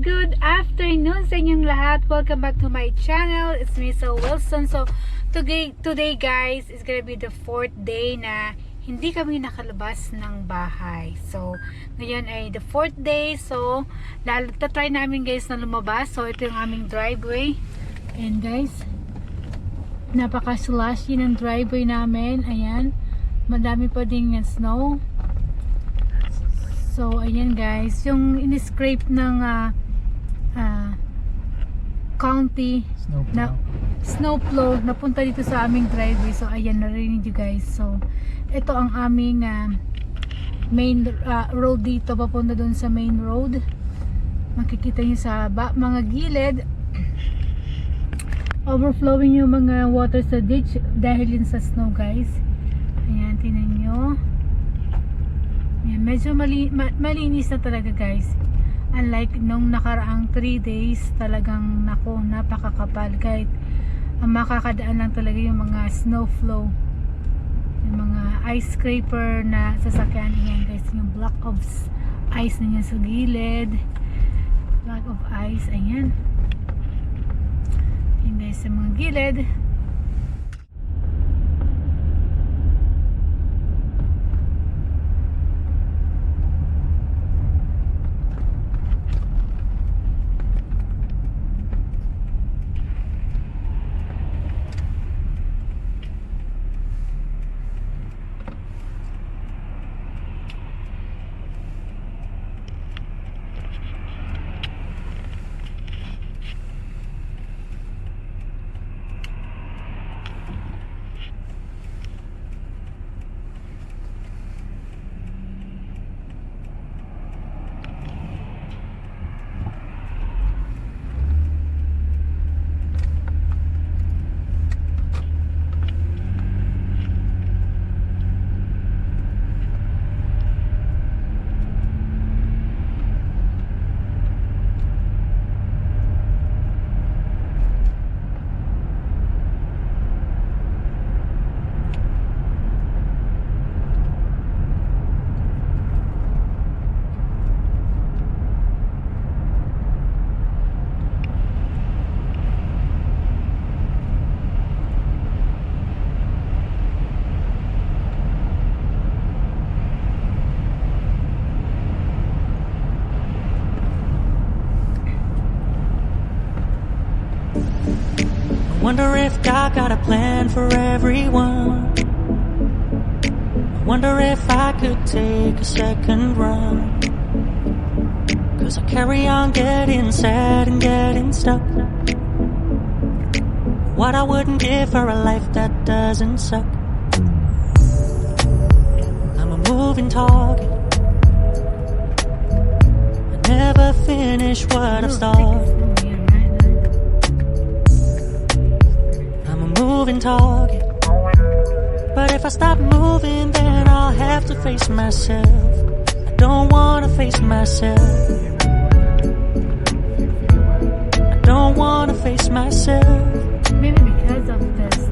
Good afternoon sa inyong lahat. Welcome back to my channel. It's me, So Wilson. So, today guys, is gonna be the 4th day na hindi kami nakalabas ng bahay. So, ngayon ay the 4th day. So, try namin guys na lumabas. So, ito yung aming driveway. And guys, napaka-slushy ng driveway namin. Ayan. Madami pa din yung snow. So, ayan guys. Yung in-scrape ng county snowplow napunta dito sa aming driveway. So ayan, narinig you guys. So ito ang aming main road dito papunta doon sa main road. Makikita nyo sa mga gilid overflowing yung mga water sa ditch dahil yun sa snow guys. Ayan, tinan nyo. Ayan, medyo malinis na talaga guys. Unlike nung nakaraang 3 days, talagang nako, napakakapal. Kahit makakadaan lang talaga yung mga snow flow, yung mga ice scraper na sasakyan. Ayan guys, yung block of ice na yan sa gilid, block of ice. Ayan, ayan guys, sa mga gilid. Wonder if God got a plan for everyone. I wonder if I could take a second run. 'Cause I carry on getting sad and getting stuck. What I wouldn't give for a life that doesn't suck. I'm a moving target. I never finish what I've started. Moving target, but if I stop moving, then I'll have to face myself. I don't wanna face myself. I don't wanna face myself. Maybe because of this.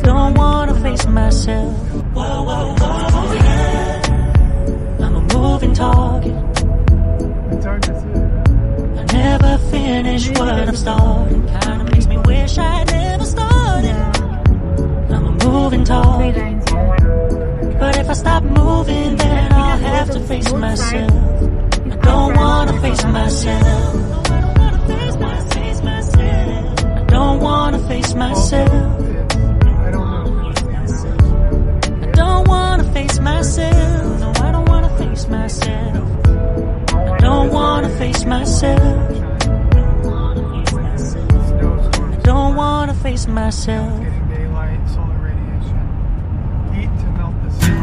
Don't wanna face myself. Whoa, whoa, whoa, yeah. I'm a moving target. I never finish what I've started. Kinda makes me wish I never started. I'm a moving target, but if I stop moving, then I'll have to face myself. I don't wanna face myself. I don't wanna face myself. I don't wanna face myself. No, I don't wanna face myself. I don't wanna face myself. I don't wanna face myself. Getting daylight, solar radiation, heat to melt the snow.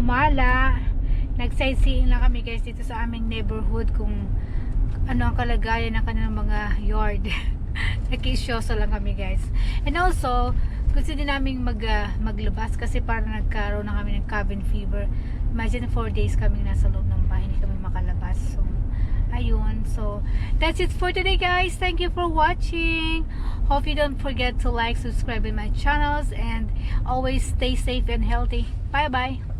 gumala. Nag-sightseeing lang kami guys dito sa aming neighborhood kung ano ang kalagayan ng kanilang mga yard. Nakisyoso lang kami guys. And also, gusto din namin maglabas kasi parang nagkaroon na kami ng cabin fever. Imagine 4 days kami nasa loob ng bahay, hindi kami makalabas. So, ayun. So, that's it for today guys. Thank you for watching. Hope you don't forget to like, subscribe in my channels, and always stay safe and healthy. Bye bye.